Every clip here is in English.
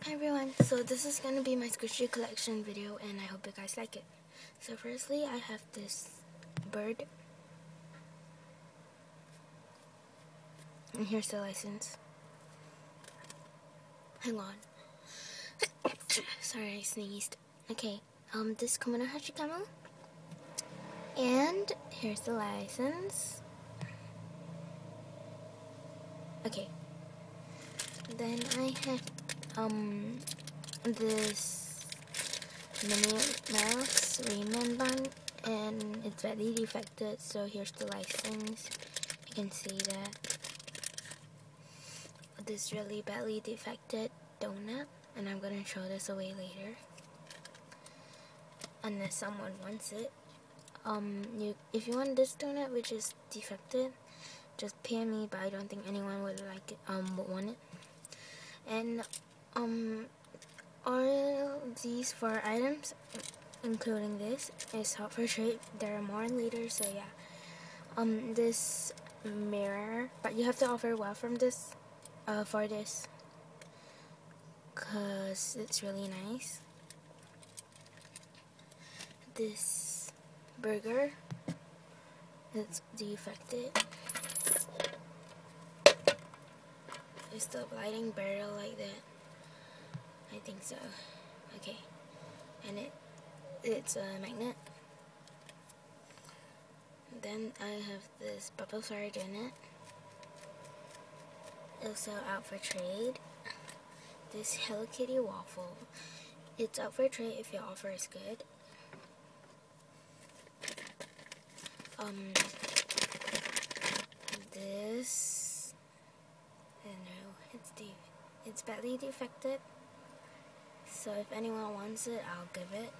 Hi everyone, so this is going to be my squishy collection video and I hope you guys like it. So firstly, I have this bird. And here's the license. Hang on. Sorry, I sneezed. Okay, this Komodo Hachikamo. And here's the license. Okay. Then I have this Minnie Mouse Rayman bun, and it's badly defected, so here's the license. You can see that this really badly defected donut, and I'm gonna throw this away later unless someone wants it. If you want this donut which is defected, just pay me, but I don't think anyone would like it, would want it. And all these 4 items, including this, is hot for trade. There are more later, so yeah. This mirror, but you have to offer well from this, for this, cause it's really nice. This burger, it's defected. Is the lighting better like that? I think so. Okay, and it's a magnet. Then I have this bubble sword in it. Also out for trade. This Hello Kitty waffle. It's out for trade if your offer is good. This, I don't know, it's badly defected. So if anyone wants it, I'll give it.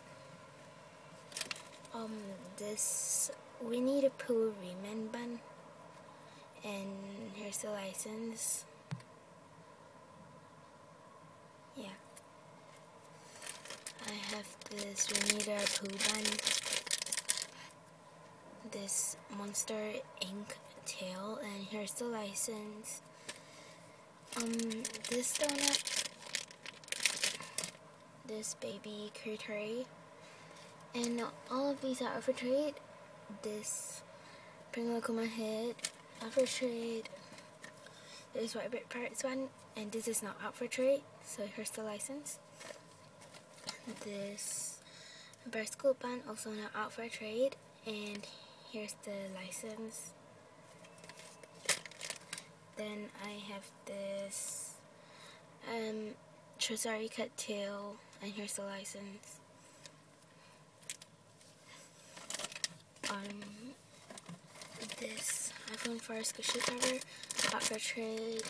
This Winnie the Pooh Rayman bun, and here's the license. Yeah, I have this Winnie the Pooh bun, this Monster Inc. tail, and here's the license. This donut, this baby curry, and all of these are out for trade. This Pringle Kuma head, out for trade. This White Bit Parrots one, and this is not out for trade, so here's the license. This Bear Scoop bun, also not out for trade, and here's the license. Then I have this Trezari cut tail, and here's the license. This iPhone 4 squishy cover, out for trade,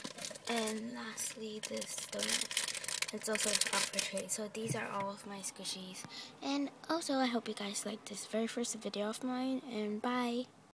and lastly this donut. It's also out for trade. So these are all of my squishies. And also I hope you guys liked this very first video of mine, and bye!